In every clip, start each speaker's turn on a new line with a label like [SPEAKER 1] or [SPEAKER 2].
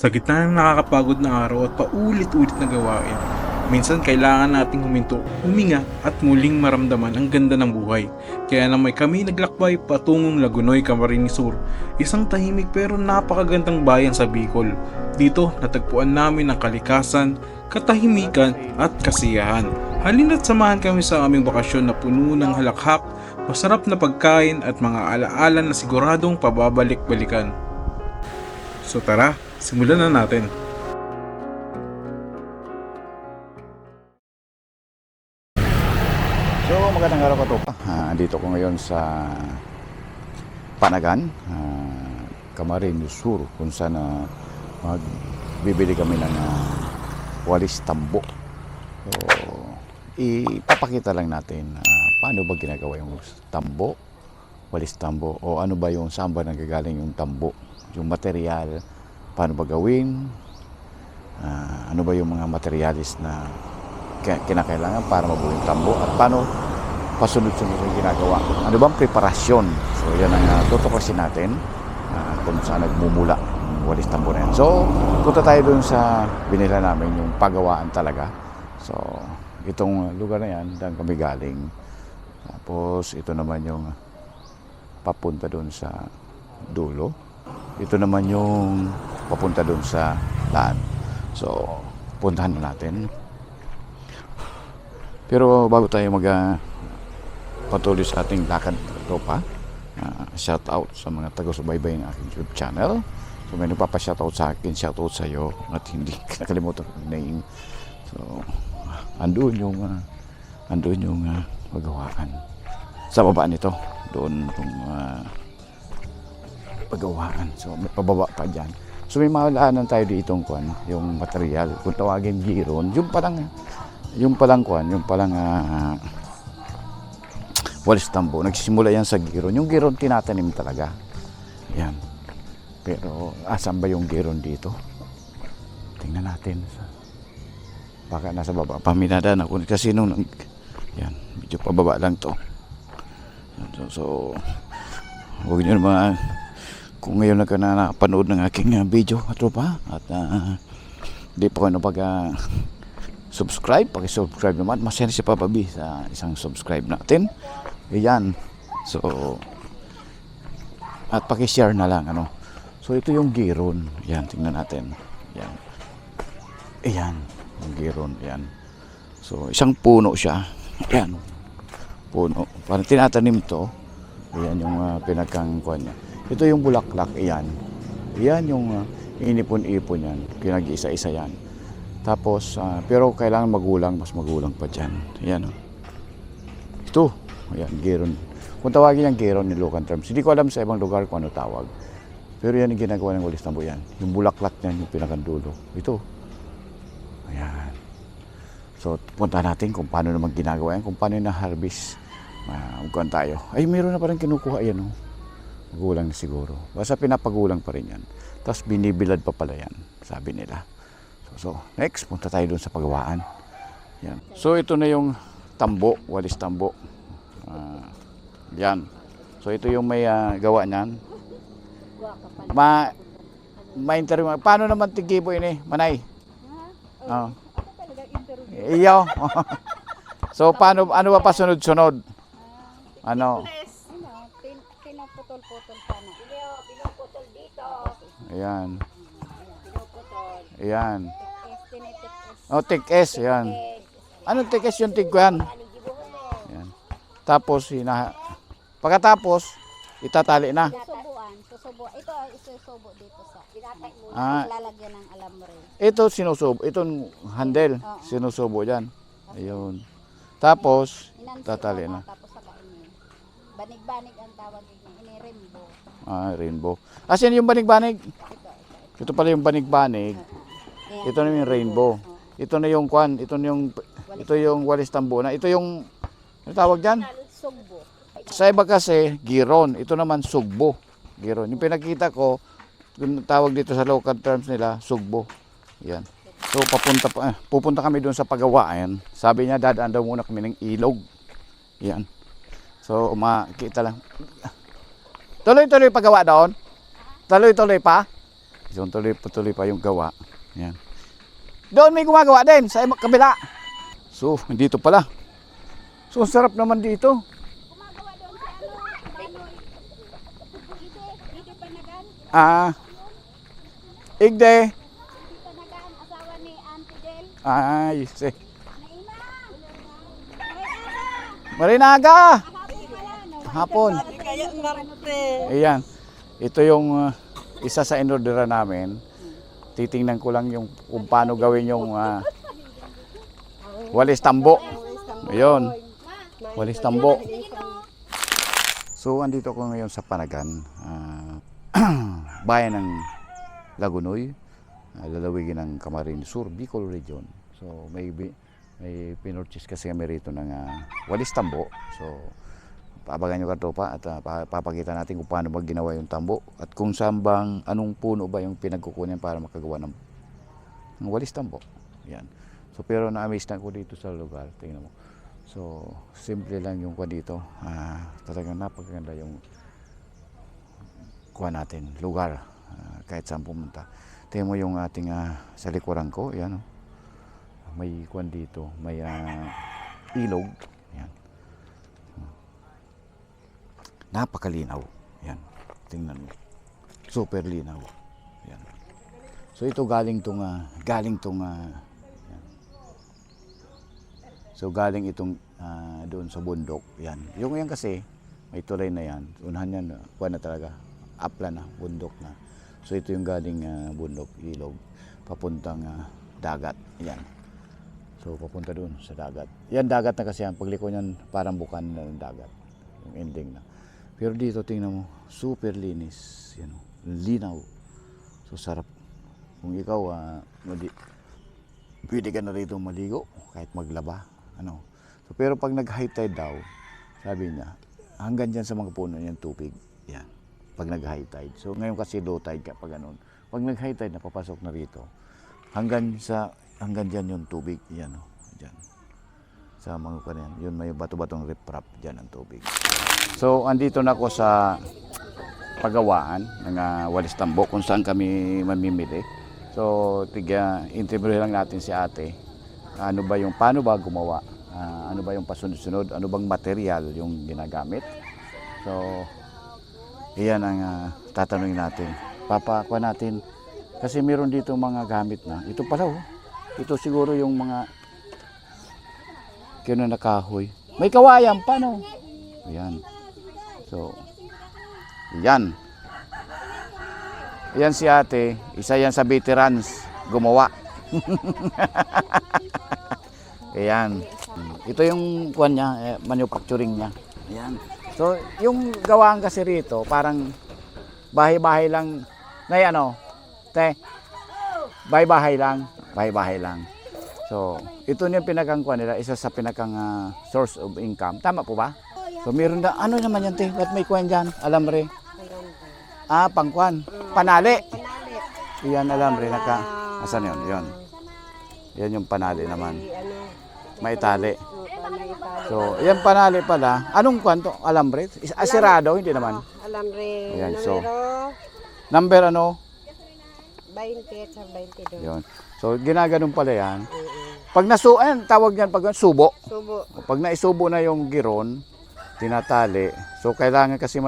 [SPEAKER 1] Sa gitna ng nakakapagod na araw at paulit-ulit na gawain, minsan kailangan nating huminto, huminga at muling maramdaman ang ganda ng buhay. Kaya naman kami naglakbay patungong Lagunoy, Camarines Sur, isang tahimik pero napakagandang bayan sa Bicol. Dito natagpuan namin ang kalikasan, katahimikan at kasiyahan. Halina't samahan kami sa aming bakasyon na puno ng halakhak, masarap na pagkain at mga alaala na siguradong pababalik-balikan. So tara, simulan na natin.
[SPEAKER 2] So magandang araw ka tropa. Dito ko ngayon sa Panagan, Camarines Sur, kung saan magbibili kami ng walis tambo. So ipapakita lang natin paano ba ginagawa yung tambo, walis tambo, o ano ba yung saan ba nanggagaling yung tambo, yung material, paano ba gawin, ano ba yung mga materialis na kinakailangan para mabuo yung tambo, at paano pasunod-sunod yung ginagawa. Ano bang preparasyon? So yan ang tutuklasin natin kung saan nagmumula yung walis tambo na yan. So punta tayo dun sa binila namin yung pagawaan talaga. So itong lugar na yan, daan kami galing. Tapos ito naman yung papunta dun sa dulo. Ito naman yung papunta dun sa daan. So puntahan na natin. Pero bago tayo patuloy sa ating lakad tropa, shout out sa mga taga-subaybay ng aking YouTube channel. So may nagpapa-shout out sa akin, shout out sa iyo, at hindi nakalimutan yung name. So andun yung pagawaan sa baba nito, doon yung pagawaan. So may pababa pa dyan. So may malaanan tayo dito yung material, kung tawagin giron, yung palang walis tambo. Nagsisimula yan sa giron. Yung giron tinatanim talaga. Yan. Pero asan ba yung giron dito? Tingnan natin. Baka nasa baba. Paminadaan ako. Kasi nung yan, medyo pababa lang to. So huwag nyo naman, kung ngayon lang ka na nakapanood ng aking video, tropa, at di pa ko subscribe, paki-subscribe naman. Masaya si Papa B sa isang subscribe natin. Ayan. So at paki-share na lang So ito yung giron. Yan, tingnan natin. Yan. Ayan, yung giron, yan. So isang puno siya. Ayan. Puno. Parang tinatanim to. Ayan yung pinagkangkuan niya. Ito yung bulaklak, ayan. Ayan yung inipon-ipon yan. Pinag-isa-isa yan. Tapos, pero kailangan mas magulang pa dyan. Ayan, ito, ayan, giron. Kung tawagin yung giron ni local terms, hindi ko alam sa ibang lugar kung ano tawag. Pero yan yung ginagawa ng walis tambo yan. Yung bulaklak niyan, yung pinakandulo. Ito. Ayan. So, punta natin kung paano naman ginagawa yan, kung paano yung na-harvest. Magkuhan tayo. Ay, meron na parang kinukuha yan, Magulang na siguro. Basta pinapagulang pa rin yan. Tapos binibilad pa pala yan, sabi nila. So next, punta tayo dun sa pagawaan. Yan. So ito na yung tambo, walis tambo. Yan. So ito yung may gawa niyan. Ma-interview. Paano naman tigibo ini, Manay? Iyo. So paano, ano ba pa sunod-sunod?
[SPEAKER 3] Pinaputol-putol sana. Pinaputol dito.
[SPEAKER 2] Ayan. Ayan. Tig S, yan. Anong tig S yung tig ko yan? Yan. Tapos, pagkatapos, itatali na.
[SPEAKER 3] Susubuan. Ito, isusubo dito sa. Lalagyan ng alambre.
[SPEAKER 2] Ito, sinusubo. Itong handle, sinusubo dyan. Ayun. Tapos, tatali na.
[SPEAKER 3] Tapos sakain yun. Banig-banig ang tawag niya. Ini rainbow.
[SPEAKER 2] Rainbow. Asan yung banig-banig? Ito pala yung banig-banig. Ito na yung rainbow. Ito na yung kwan. Ito yung walis tambo na. Ito yung, ano tawag dyan?
[SPEAKER 3] Sugbo.
[SPEAKER 2] Sa iba kasi, giron. Ito naman sugbo. Giron. Yung pinakita ko, yung tawag dito sa local terms nila, sugbo. Yan. So pupunta kami doon sa pagawaan. Sabi niya, dadaan daw muna kami ng ilog. Yan. So makita lang. Tuloy-tuloy paggawa doon? Tuloy-tuloy pa? So, tuloy pa yung gawa. Yan. Doon may gumagawa din sa kabila. So, dito pala. So, sarap naman dito.
[SPEAKER 3] Gumagawa doon si Pinoy. Ide Panagan.
[SPEAKER 2] Igde.
[SPEAKER 3] Ide Panagan, asawa ni Auntie Del.
[SPEAKER 2] Ay, si.
[SPEAKER 3] Naima.
[SPEAKER 2] Marinaga.
[SPEAKER 3] Hapon.
[SPEAKER 2] Hapon. Ayan. Ito yung isa sa inorderan namin. Titingnan ko lang yung kung paano gawin yung walis tambo. Ayun. Walis tambo. So, andito ko ngayon sa Panagan. Bayan ng Lagunoy. Lalawigin ng Camarines Sur, Bicol Region. So, may pinorchase kasi kami rito ng walis tambo. So, paabagan nyo katropa at papakita natin kung paano ginawa yung tambo at kung saan bang, anong puno ba yung pinagkukunan para makagawa ng walis tambo. Yan. So, pero na-amaze na ko dito sa lugar. Tingnan mo. So, simple lang yung kuha dito. Talagang napakaganda yung kuha natin, lugar. Kahit saan pumunta. Tingnan mo yung ating sa likuran ko. Yan. May kuha dito. May ilog. Yan. Napakalinaw. Yan. Tingnan mo. Super linaw. Yan. So ito galing tong yan. So galing itong doon sa bundok. Yan. Yung yan kasi may tulay na yan. Unahan yan, kuha na talaga. Apla na, bundok na. So ito yung galing bundok, ilog, papuntang dagat. Yan. So papunta doon sa dagat. Yan dagat na kasi yan. Pagliko niyan parang bukan na ng dagat. Yung ending na. Pero dito tingnan mo, super linis, yan, linaw. So sarap. Kung ikaw pwede ka na rito maligo kahit maglaba, ano. So pero pag nag-high tide daw, sabi niya, hanggang diyan sa mga puno yung tubig. Yan. Pag nag-high tide. So ngayon kasi low tide kapag ganun. Pag nag-high tide napapasok na rito. Hanggang diyan yung tubig, yan oh, diyan. Sa mga kanyan, yun may bato-batong riprap diyan ang tubig. So, andito na ako sa pagawaan ng walis tambo kung saan kami mamimili. So, interview lang natin si ate. Paano ba gumawa? Ano ba yung pasunod-sunod? Ano bang material yung ginagamit? So, iyan ang tatanungin natin. Papakuha natin. Kasi meron dito mga gamit na. Ito pala oh. Ito siguro yung mga na kahoy. May kawayan pa no? Ayan. So, yan. Yan si ate. Isa yan sa veterans. Gumawa. Ayan. Ito yung kuwan niya, manufacturing niya. Ayan. So, yung gawaan kasi rito, parang bahay-bahay lang. Bahay-bahay lang. Bahay-bahay lang. So, ito yung pinakangkuan nila, isa sa pinakang source of income. Tama po ba? So, meron na, ano naman yan, te? Ba't may kuwan dyan? Alambre? Pangkuan. Panali. Yan, alambre. Asan yun? Yun. Yan yung panali naman. May tali. So, yan panali pala. Anong kuwan to? Alambre? Asirado? Hindi naman.
[SPEAKER 4] Alambre.
[SPEAKER 2] Ayan, so, number ano?
[SPEAKER 4] 20 at 22.
[SPEAKER 2] Yun. So, ginaganon pala yan. Pag tawag yan pag subo.
[SPEAKER 4] Subo.
[SPEAKER 2] Pag naisubo na yung giron, tinatali. So, kailangan kasi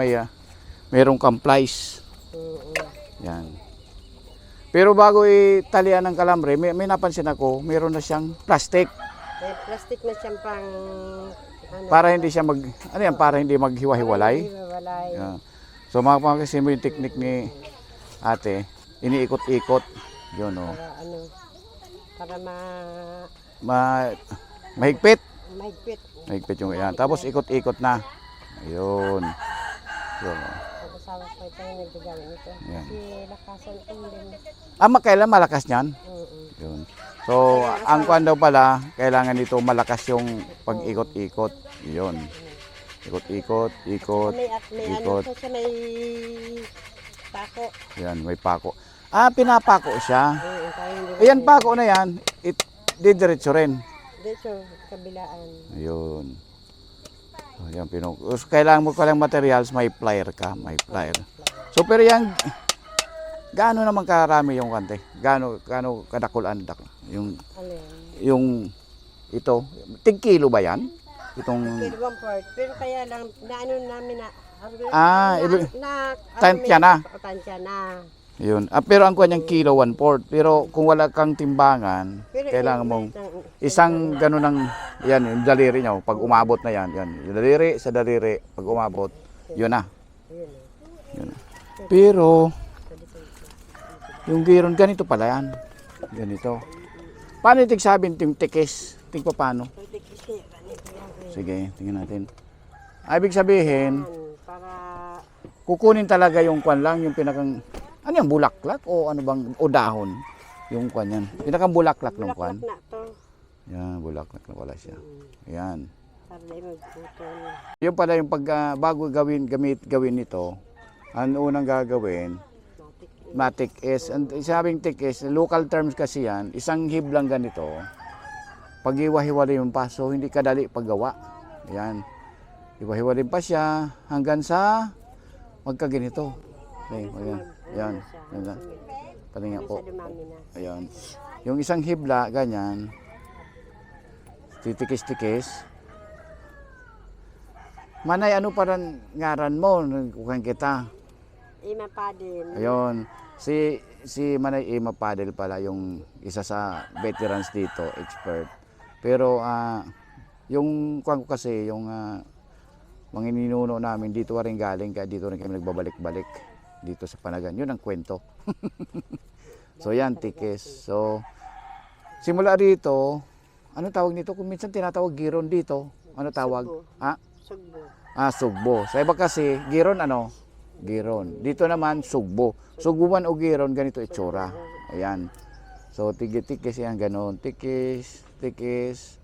[SPEAKER 2] mayroong kamplays. Yan. Pero bago italian ng kalambre, may napansin ako, mayroon na siyang plastic.
[SPEAKER 4] May plastic na siyang pang...
[SPEAKER 2] Para hindi siya para hindi maghiwa-hiwalay.
[SPEAKER 4] Hiwalay.
[SPEAKER 2] Yeah. So, mga kasi mo yung technique ni ate, iniikot-ikot. Yun, oh.
[SPEAKER 4] Para
[SPEAKER 2] mahigpit.
[SPEAKER 4] mahigpit.
[SPEAKER 2] Mahigpit yung yan. Tapos ikot-ikot na. Ayun. Yun, oh.
[SPEAKER 4] Pag-asawa ko ito yung nagdagawin ito.
[SPEAKER 2] Yan.
[SPEAKER 4] Kasi lakasan ko din.
[SPEAKER 2] Kailan malakas niyan? Yun. So, ang kuwan daw pala, kailangan dito malakas yung pag-ikot-ikot. Yun. Ikot-ikot, ikot,
[SPEAKER 4] May
[SPEAKER 2] ikot.
[SPEAKER 4] ano siya, may pako.
[SPEAKER 2] Yan, may pako. Pinapako siya.
[SPEAKER 4] Tayo
[SPEAKER 2] Ayan, pako na yan. Didiretso rin.
[SPEAKER 4] dito, kabilaan.
[SPEAKER 2] Ayun. Ayan, kailangan mo palang materials, may plier ka. May plier. So, pero Gaano naman karami yung kante? Gaano kadakulan yung
[SPEAKER 4] Alin?
[SPEAKER 2] yung ito? Tig kilo ba yan? Itong
[SPEAKER 4] Kilawang part. Pero kaya lang, naano namin na,
[SPEAKER 2] Tansya na.
[SPEAKER 4] Tansya na.
[SPEAKER 2] yun. Pero ang kanyang kilo 1/4. Pero kung wala kang timbangan,
[SPEAKER 4] Pero
[SPEAKER 2] kailangan mong isang ganun ng yan, yung daliri niyo pag umabot na yan, yung daliri sa daliri pag umabot, yun na.
[SPEAKER 4] Yun.
[SPEAKER 2] Yun na. Pero yung giron ganito pala yan. Ganito. Paano itig sabihin yung tikis? Tig pa paano? Sige, tingnan natin. Ibig sabihin,
[SPEAKER 4] Para
[SPEAKER 2] kukunin talaga yung kwan lang, yung pinakang, ano yung bulaklak o ano bang, o dahon, yung kwan yan. Pinakang bulaklak ng kwan.
[SPEAKER 4] bulaklak na to.
[SPEAKER 2] Yan, bulaklak na wala siya. Yan.
[SPEAKER 4] Para na magputol.
[SPEAKER 2] Yung pala yung pag, bago gawin ito, ang unang gagawin, matik is, and sabing tik is, local terms kasi yan, isang hib lang ganito, pag iwahiwalay yung paso, hindi kadali paggawa. Yan. Iwahiwalay pa siya hanggang sa magkaganito. Okay, ayan. Ayan. Ayan. Palinga po.
[SPEAKER 4] Sa dumami na.
[SPEAKER 2] Ayan. Yung isang hibla, ganyan. Titikis-tikis. Manay, ano parang ngaran mo? Kukan kita.
[SPEAKER 4] Ima pa din.
[SPEAKER 2] Ayun. Si Manay Ima Padel pala yung isa sa veterans dito, expert. Pero yung kuwan ko kasi, yung mga ninuno namin dito rin galing, kaya dito rin kami nagbabalik-balik dito sa Panagan. Yun ang kwento. So yan, tikis. So simula rito, ano tawag nito? Kung minsan tinatawag giron dito, ano tawag?
[SPEAKER 4] Sugbo. Sugbo.
[SPEAKER 2] Sugbo. Sa iba kasi, giron ano? Giron. Dito naman, sugbo. Sugbo man o giron, ganito itsura. Ayan. So tikis yan, ganon. Tikis. Tikis.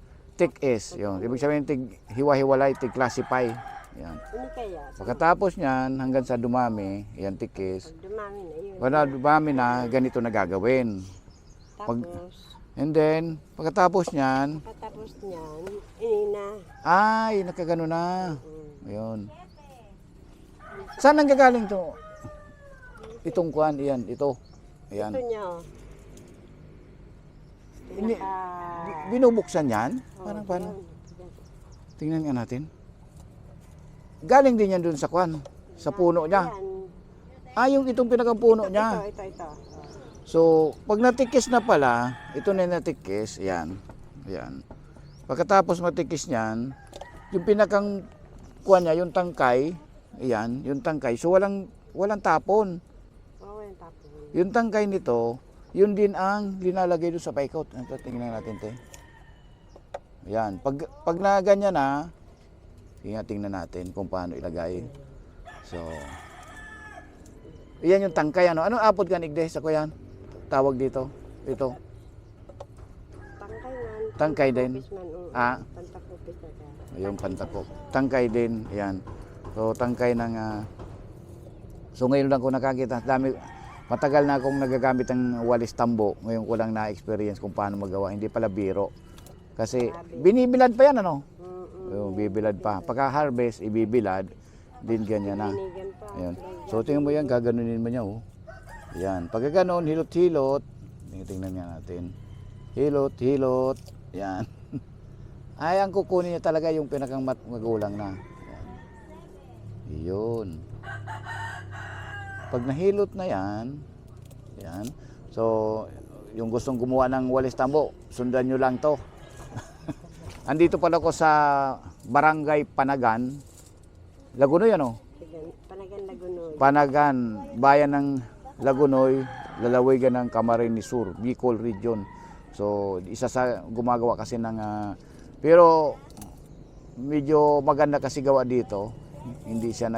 [SPEAKER 2] Yun. Ibig sabihin, hiwa-hiwalay, classify. Yan.
[SPEAKER 4] Ano kaya?
[SPEAKER 2] Pagkatapos niyan, hanggang sa dumami, yan tikis.
[SPEAKER 4] Pag dumami na yun.
[SPEAKER 2] Wala dumami na, ganito na gagawin.
[SPEAKER 4] Tapos,
[SPEAKER 2] And then, pagkatapos niyan,
[SPEAKER 4] katapos niyan, inina.
[SPEAKER 2] ay, nakagano na. Ayun. Saan nanggagaling to? Itong kuan, iyan, ito. Ayan.
[SPEAKER 4] Ito niya.
[SPEAKER 2] Hindi, binubuksan yan? Parang paano? Tingnan nga natin. Galing din yan dun sa kuan, sa puno niya. Yung itong pinakapuno niya.
[SPEAKER 4] Ito.
[SPEAKER 2] So, pag natikis na pala, ito na yung natikis, ayan. Ayan. Pagkatapos matikis niyan, yung pinakang kuan niya, yung tangkay, ayan, yung tangkay. So, walang tapon.
[SPEAKER 4] Walang tapon.
[SPEAKER 2] Yung tangkay nito, yun din ang linalagay doon sa paikot. Ito, tingnan natin, te. Ayan. Pag na ganyan na, tingnan natin kung paano ilagay. So, iyan yung tangkay. Ano apod ka nigde sa kuyan? Tawag dito. Ito.
[SPEAKER 4] Tangkay man.
[SPEAKER 2] Tangkay din.
[SPEAKER 4] Pantakupis na ka.
[SPEAKER 2] Ayun, pantakop. Tangkay din. Ayan. So, tangkay ng... so, ngayon lang ko nakakita. Matagal na akong nagagamit ng walis tambo. Ngayon ko lang na-experience kung paano magawa. Hindi pala biro. Kasi, binibilad pa yan, ano? Yung bibilad pa. Pagka-harvest, ibibilad. Din ganyan na.
[SPEAKER 4] Binigan pa.
[SPEAKER 2] Ayan. So, tingnan mo yan. Gaganunin mo niya, oh. Ayan. Pagka ganon, hilot-hilot. Tingnan nga natin. Hilot-hilot. Ayan. Ay, ang kukunin niya talaga yung pinakang magulang na. Ayan. Yun. Pag nahilot na yan, ayan. So, yung gustong gumawa ng walis tambo, sundan nyo lang to. Andito pala ko sa Barangay Panagan. Lagunoy, ano?
[SPEAKER 4] Panagan Lagunoy.
[SPEAKER 2] Panagan, bayan ng Lagunoy, lalawigan ng Camarines Sur, Bicol Region. So, isa sa gumagawa kasi ng... pero, medyo maganda kasi gawa dito. Hindi siya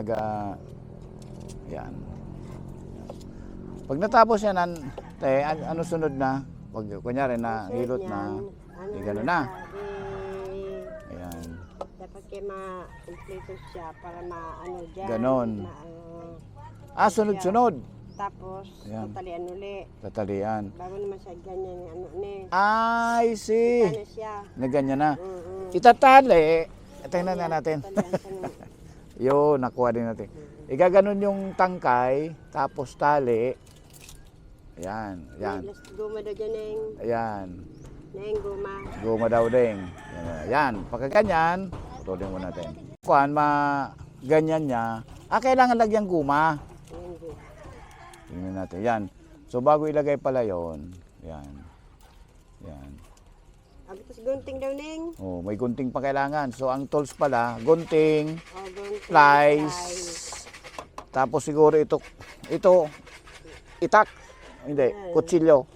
[SPEAKER 2] yan. Pag natapos yan, ano sunod na? Pag kunyari na, hilot na, gano'n na. Ayan.
[SPEAKER 4] Dapat kayo ma-complete siya para ma-ano dyan.
[SPEAKER 2] Ganon. Sunod-sunod.
[SPEAKER 4] Tapos,
[SPEAKER 2] Ayan.
[SPEAKER 4] tatalian uli.
[SPEAKER 2] Tatalian.
[SPEAKER 4] Bago naman siya ganyan yung ano ni.
[SPEAKER 2] I see.
[SPEAKER 4] Ano siya.
[SPEAKER 2] Na ganyan na.
[SPEAKER 4] Mm-mm.
[SPEAKER 2] Itatali. Tingnan na natin.
[SPEAKER 4] Tatalian siya ng-
[SPEAKER 2] Yun, nakuha din natin. Igaganon yung tangkay, tapos tali. Yan, yan.
[SPEAKER 4] Las guma daw dyan, Neng.
[SPEAKER 2] Ayan.
[SPEAKER 4] Neng, guma.
[SPEAKER 2] Guma daw ding. Yan, pagka ganyan, putulin mo natin. Kuan, ganyan niya. Kailangan lagyan guma.
[SPEAKER 4] Ayan, guma.
[SPEAKER 2] Tingnan natin. Yan. So, bago ilagay pala yon, yan. Yan.
[SPEAKER 4] Tapos gunting daw, Neng.
[SPEAKER 2] Oh, may gunting pa kailangan. So, ang tools pala, gunting,
[SPEAKER 4] Oh, gunting.
[SPEAKER 2] plies, tapos siguro ito, itak. Hindi, kutsilyo.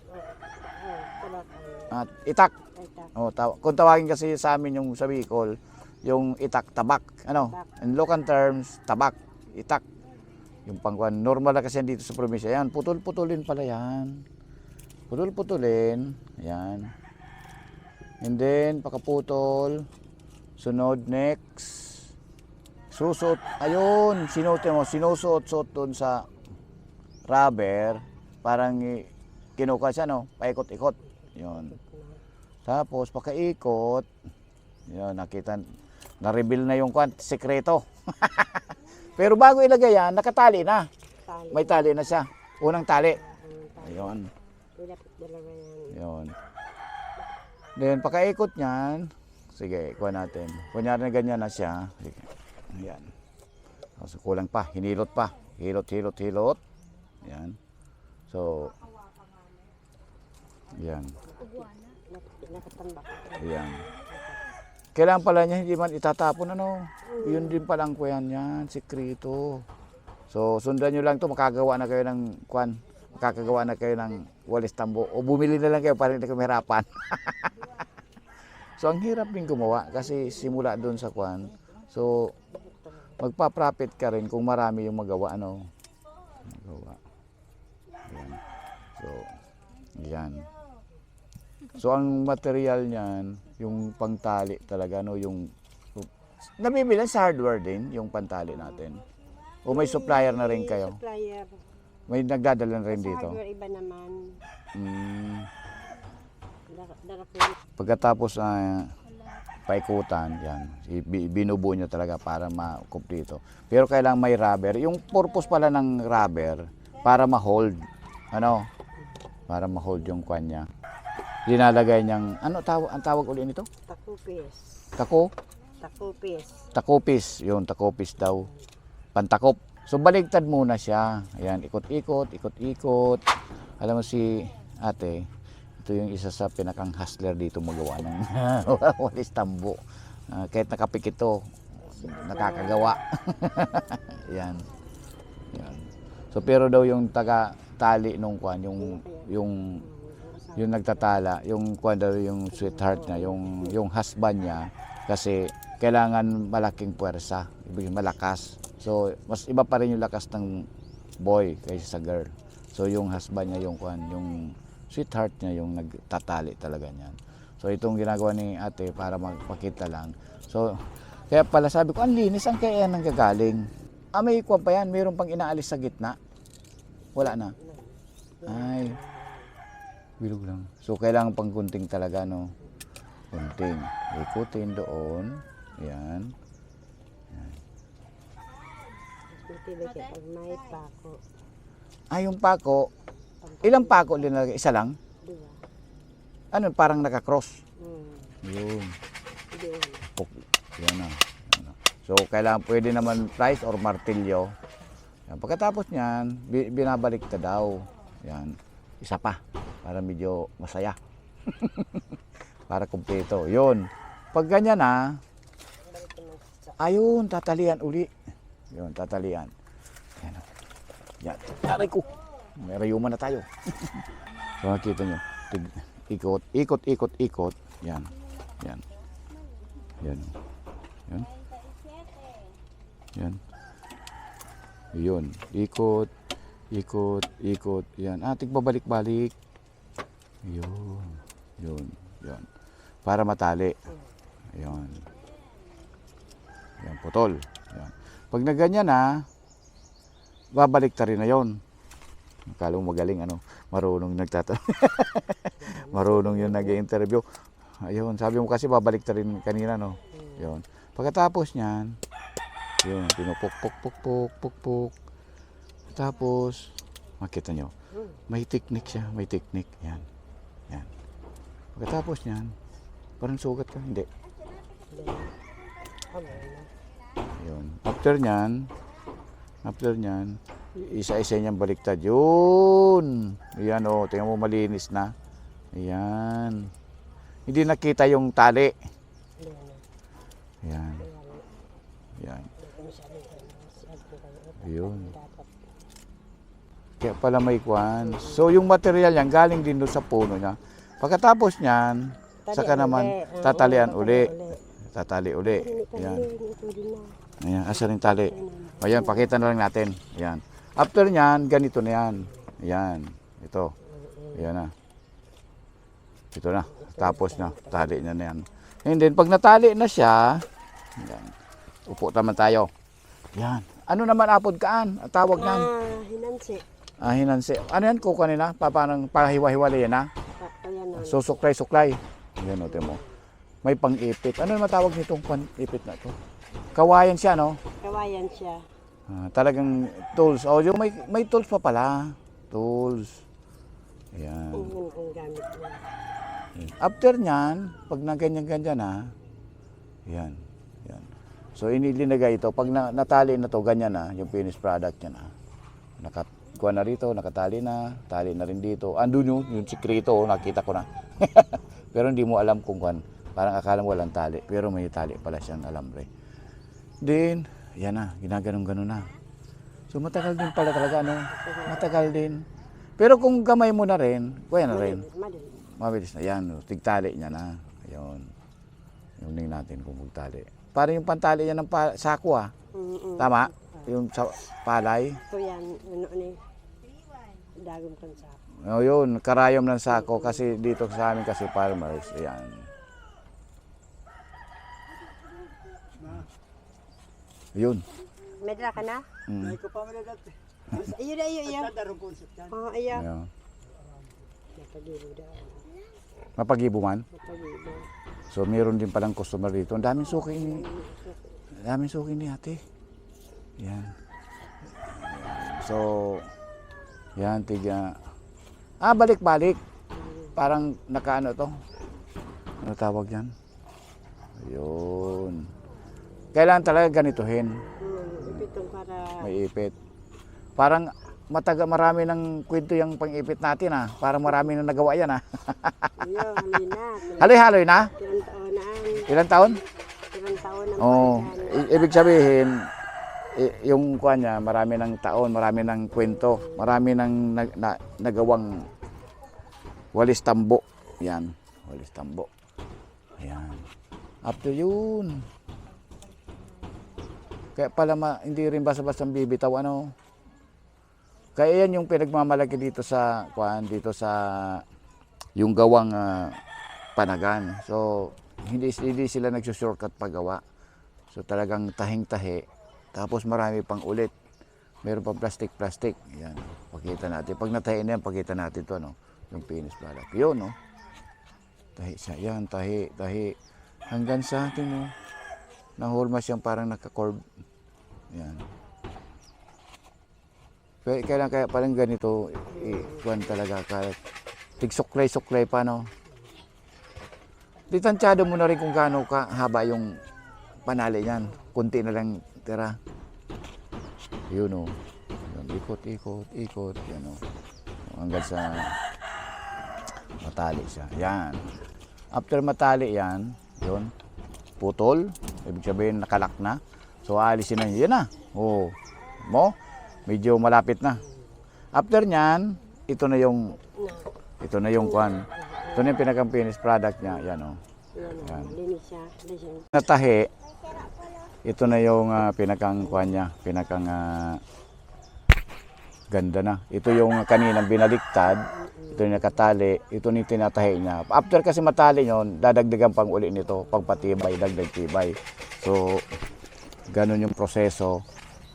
[SPEAKER 4] Tabak.
[SPEAKER 2] At itak.
[SPEAKER 4] Itak.
[SPEAKER 2] Oh, kung tawagin kasi sa amin yung sa Bicol, yung itak, tabak. Ano? In local terms, tabak, itak. Yung pangkuan, normal na kasi yan dito sa probinsya. Yan, putol-putulin pala yan. Putol-putulin. Yan. And then, pakaputol. Sunod, next. Susot. Ayun, sinusuot-suot doon sa rubber. Parang kinuka siya, no? Paikot-ikot. Yun. Tapos, pakaikot. Yun, nakita. Na-reveal na yung sekreto. Pero bago ilagay yan, nakatali na.
[SPEAKER 4] Tali.
[SPEAKER 2] May tali na siya. Unang tali. Ayun.
[SPEAKER 4] Ilapit dalawa yan.
[SPEAKER 2] Yun. Then, pakaikot niyan. Sige, kuha natin. Kunyari na ganyan na siya. Sige. Ayan. So, kulang pa. Hinilot pa. Hilot. Ayan. So, ayan.
[SPEAKER 4] Nakatambak.
[SPEAKER 2] Ayan. Kailangan pala niya hindi man itatapon, ano. Yun din palang kuyan yan, sikreto. So, sundan nyo lang to, makakagawa na kayo ng makakagawa na kayo ng walis tambo. O bumili na lang kayo para hindi kayo mahirapan. So, ang hirap din gumawa kasi simula doon sa So, magpa-profit ka rin kung marami yung magawa, ano. Magawa. Ayan. So, yan. So, ang material niyan, yung pangtali talaga, no, yung nabibili sa hardware din, yung pantali natin. O may supplier na rin kayo?
[SPEAKER 4] Supplier.
[SPEAKER 2] May nagdadala na rin
[SPEAKER 4] Sa
[SPEAKER 2] dito?
[SPEAKER 4] hardware, iba naman. Darapin.
[SPEAKER 2] Pagkatapos paikutan, yan, binubuo nyo talaga para ma-complete. Pero kailangan may rubber. Yung purpose pala ng rubber, para ma-hold. Ano? Para ma-hold yung kanya. Dinalagay niyang, ang tawag uli nito?
[SPEAKER 4] Takupis. Takupis.
[SPEAKER 2] Takopis. Yun, takopis daw. Pantakop. So, baligtad muna siya. Ayan, ikot-ikot. Alam mo si ate, ito yung isa sa pinakang hustler dito magawa ng walis tambo. Kahit nakapikit ito, nakakagawa. Yan. So, pero daw yung taga-tali nung yung nagtatala, yung yung sweetheart niya, yung husband niya, kasi kailangan malaking puwersa, ibig malakas. So, mas iba pa rin yung lakas ng boy kaysa sa girl. So, yung husband niya, yung sweetheart niya, yung nagtatali talaga niyan. So, itong ginagawa ni ate para magpakita lang. So, kaya pala sabi ko, ang linis, ang kaya yan nanggagaling. May kwan pa yan, mayroon pang inaalis sa gitna. Wala na. Ay, bilog lang. So, kailangan pang gunting talaga, no? Gunting. Ikutin doon. Ayan.
[SPEAKER 4] Pag may pako.
[SPEAKER 2] Yung pako. Ilang pako linalagay? Isa lang?
[SPEAKER 4] Dua.
[SPEAKER 2] Ano, parang nakakross.
[SPEAKER 4] Doon.
[SPEAKER 2] Yun. Yan na. So, kailangan pwede naman plies or martilyo. Yan. Pagkatapos niyan, binabalik ta daw. Yan. Isa pa. Para medyo masaya. Para kumpleto. Yun. Pag ganyan na, ayun, tatalian uli. Yun, tatalian. Yan. Yan. Aray ko. May rayuman na tayo. So, nakita nyo. Ikot. Yan. Yan. Yan. Yan. Yan. Yun. Ikot. Yan. Tigbabalik-balik. Yun. Para matali. Yun. Yan, putol. Yan. Pag naganyan na, babalik ta rin na yun. Akala mo magaling, marunong marunong yung nag-i-interview. Ayun, sabi mo kasi babalik ta rin kanina, no? Yun. Pagkatapos niyan, yun, pinupuk. Tapos, makita nyo, May technique siya, may technique. Yan. Yan. Pagkatapos niyan, parang sugat ka. Hindi. Yun. After niyan, isa-isa niyang baliktad. Yun. Yan o, tingnan mo malinis na. Yan. Hindi nakita yung tali. Yan. Yan. Yun. Kaya pala may kwan. So yung material yan galing din doon sa puno niya. Pagkatapos niyan, saka naman tatalian uli. Tatali uli. Yan. Ayan, asa rin tali. Ayan, pakita na lang natin. Ayan. After niyan, ganito na yan. Ayan. Ito. Ayan na. Ito na. Tapos na. Tali niya na yan. And then, pag natali na siya, ayan. Upo naman tayo. Ayan. Ano naman apod kaan? Ang tawag nan?
[SPEAKER 4] Hinansi.
[SPEAKER 2] Hinansi. Ano yan? Kuka nila? Parang pahiwa-hiwalay yan ha?
[SPEAKER 4] Ayan o.
[SPEAKER 2] So, suklay-suklay. Ayan o, mo. May pang-ipit. Ano yung matawag nitong pang-ipit na to? Kawayan siya, no?
[SPEAKER 4] Kawayan siya.
[SPEAKER 2] Talagang tools. O, yung may tools pa pala. Tools. Ayan.
[SPEAKER 4] Yun ang gamit niya.
[SPEAKER 2] After nyan, pag naganyan-ganyan na, yan. Yan. So, inilinagay ito. Pag natali na to, ganyan na, yung finished product niya na. Nakakuha na rito, nakatali na, tali na rin dito. Andun yung sikreto, nakita ko na. Pero hindi mo alam kung kan. Parang akala mo walang tali, pero may tali pala siyang alambre. Then, yan na, ginaganon-ganon na. So, matagal din pala talaga, no? Matagal din. Pero kung gamay mo na rin, kuya na rin. Mabilis na. Yan, no? Tigtali niya na. Ayun. Yung natin kung magtali. Parang yung pantali niya ng sako, ah. Tama? Yung sa palay.
[SPEAKER 4] So yan, ano ni? Dagom kan sa.
[SPEAKER 2] O yun, karayom ng sako kasi dito sa amin kasi farmers. Ayan. Yun.
[SPEAKER 4] Medra ka na?
[SPEAKER 5] Ay ko pa man dati.
[SPEAKER 4] Ayun, ayun, ayun.
[SPEAKER 5] Darong concept yan.
[SPEAKER 4] Oo, ayun.
[SPEAKER 2] Ayan.
[SPEAKER 4] Napagibo daw.
[SPEAKER 2] Mapagibo man.
[SPEAKER 4] Napagibo.
[SPEAKER 2] So meron din palang customer dito. Ang daming suki ni. Daming suki ni ate. Yan. So yan tiga. Balik-balik. Parang nakaano to. Ano tawag yan? Ayun. Kailangan talaga ganituhin.
[SPEAKER 4] Ipitong para...
[SPEAKER 2] May ipit. Parang marami ng kwento yung pang-ipit natin ah. Parang marami na nagawa yan ah.
[SPEAKER 4] Ayun, haloy na.
[SPEAKER 2] Haloy-haloy na?
[SPEAKER 4] Ilang taon na.
[SPEAKER 2] Ilang taon?
[SPEAKER 4] Ilang taon na.
[SPEAKER 2] Oo. Ibig sabihin, yung kuha niya, marami ng taon, marami ng kwento, marami ng nagawang walis tambo. Yan, walis tambo. Ayan. After yun. Kaya pala hindi rin basta-basta bibitaw ano. Kaya yan yung pinagmamalaki dito sa dito sa yung gawang panagan. So hindi sila nagsushortcut paggawa. So talagang tahing-tahi. Tapos marami pang ulit. Meron pang plastic. Yan. Pakita natin. Pag natahi na yan, pakita natin to ano, yung finished product. Yun no. Tahi siya. Yan, tahi. Hanggang sa atin mo. Nahulma siyang parang naka-curve. Yan. Kaya parang ganito, kuwan talaga. Tig-suklay pa, no? Ditansyado mo na rin kung gaano haba yung panali niyan. Kunti na lang tira. Yun, no? Ikot. Yan, no? Hanggang sa matali siya. Yan. After matali yan, yun, putol. Ibig sabihin, nakalak na. So, aalisin na yan na. Oh, medyo malapit na. After nyan, ito na yung kwan. Ito na yung pinaka-finished product niya. Yan, oh. Yan.
[SPEAKER 4] Linis siya.
[SPEAKER 2] Natahi, ito na yung pinakang kwan niya. Pinakang ganda na. Ito yung kaninang binaliktad. Ito yung nakatali. Ito yung tinatahi niya. After kasi matali nyon, dadagdagan pang uli nito. Pagpatibay, dagdag tibay. So, ganun yung proseso.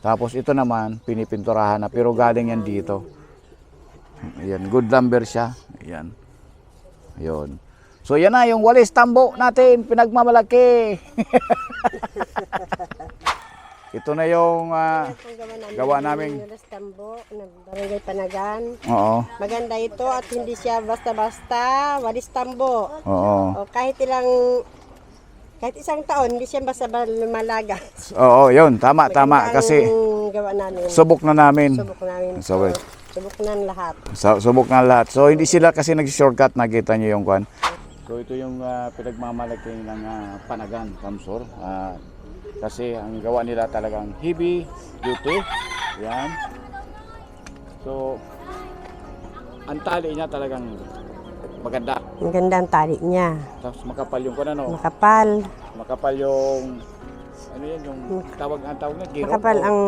[SPEAKER 2] Tapos ito naman, pinipinturahan na. Pero galing yan dito. Ayan, good lumber siya. Ayan. Ayun. So yan na yung walis tambo natin. Pinagmamalaki. Ito na yung
[SPEAKER 4] Ang
[SPEAKER 2] gawa namin.
[SPEAKER 4] Nulas Tambo, ng Barangay Panagan.
[SPEAKER 2] Oo.
[SPEAKER 4] Maganda ito at hindi siya basta-basta, walis tambo.
[SPEAKER 2] Oo.
[SPEAKER 4] O kahit isang taon, hindi siya basta lumalagas.
[SPEAKER 2] Oo, yun. Tama,
[SPEAKER 4] Maganda
[SPEAKER 2] kasi
[SPEAKER 4] ang gawa namin.
[SPEAKER 2] subok na namin.
[SPEAKER 4] Subok namin.
[SPEAKER 2] Subok.
[SPEAKER 4] Subok na ang lahat.
[SPEAKER 2] Subok na lahat. So hindi sila kasi nag-shortcut, nakita niyo yung kwan. So ito yung pinagmamalaki ng Panagan, Kamsor. Kasi ang gawa nila talagang heavy duty. Yan. So ang tali niya talagang maganda.
[SPEAKER 4] Maganda ang tali niya.
[SPEAKER 2] Tapos makapal yung kwan ano.
[SPEAKER 4] Makapal.
[SPEAKER 2] Makapal yung ano yan yung tawag na giro.
[SPEAKER 4] Makapal ang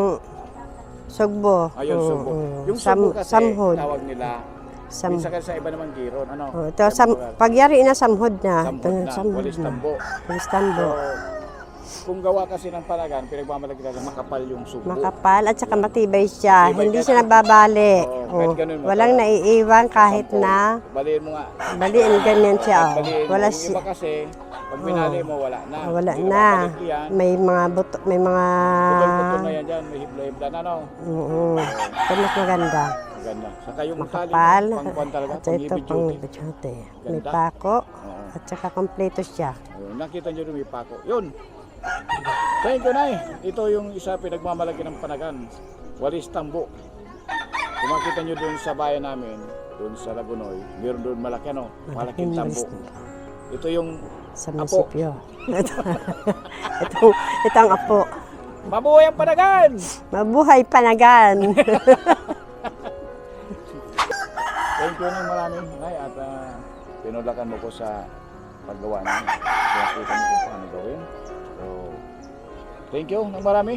[SPEAKER 4] sugbo.
[SPEAKER 2] Ayun, subo. Yung
[SPEAKER 4] Sam-
[SPEAKER 2] subo kasi
[SPEAKER 4] samhod.
[SPEAKER 2] tawag nila. Minsan kasi sa iba naman giron. Ano?
[SPEAKER 4] Ito, pagyari na samhod na.
[SPEAKER 2] Samhod na,
[SPEAKER 4] Samhod
[SPEAKER 2] walis tambo.
[SPEAKER 4] Walis tambo.
[SPEAKER 2] So, kung gawa kasi ng Panagan, pinagmamalaki nila makapal yung subo.
[SPEAKER 4] Makapal at saka matibay siya.
[SPEAKER 2] Matibay
[SPEAKER 4] Hindi
[SPEAKER 2] kahit-
[SPEAKER 4] siya nababali.
[SPEAKER 2] kahit ganun mo,
[SPEAKER 4] Walang
[SPEAKER 2] parang
[SPEAKER 4] naiiwan kahit
[SPEAKER 2] Sampo.
[SPEAKER 4] na
[SPEAKER 2] Baliin mo nga.
[SPEAKER 4] baliin ganyan siya.
[SPEAKER 2] Baliin mo.
[SPEAKER 4] Wala
[SPEAKER 2] Yung
[SPEAKER 4] siya.
[SPEAKER 2] iba kasi, pag binali mo, wala na.
[SPEAKER 4] Wala
[SPEAKER 2] Hindi
[SPEAKER 4] na.
[SPEAKER 2] mabalik yan.
[SPEAKER 4] May mga buto, may mga
[SPEAKER 2] Putol-putol na yan dyan. May hibla-hibla na, no?
[SPEAKER 4] Oo. Ito mas maganda.
[SPEAKER 2] Maganda. Saka yung tali
[SPEAKER 4] Makapal.
[SPEAKER 2] mo, pang-kwan talaga,
[SPEAKER 4] At ito
[SPEAKER 2] pang-heavy
[SPEAKER 4] pang
[SPEAKER 2] duty.
[SPEAKER 4] duty. May
[SPEAKER 2] Ganda.
[SPEAKER 4] pako
[SPEAKER 2] Oo.
[SPEAKER 4] at saka kompleto siya.
[SPEAKER 2] Ayun, nakita nyo rin may pako. Yun. Thank you, Nay. Ito yung isa pinagmamalaki ng Panagan. Walis Tambo. Kung makita nyo dun sa bayan namin, dun sa Lagunoy, meron dun malaki ano, malaking tambo. Ito yung
[SPEAKER 4] Sa
[SPEAKER 2] Apo.
[SPEAKER 4] munisipyo. ito ang apo.
[SPEAKER 2] Mabuhay ang Panagan!
[SPEAKER 4] Mabuhay Panagan.
[SPEAKER 2] Thank you ng marami, Nay, at pinulakan mo ko sa paggawa namin. Kaya kita mo kung paano gawin. So, thank you ng marami.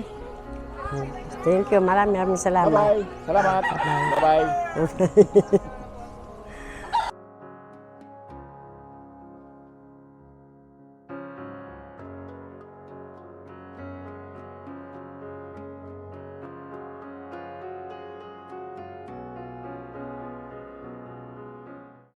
[SPEAKER 4] Thank you. Maraming salamat.
[SPEAKER 2] Bye-bye. Salamat. Bye-bye.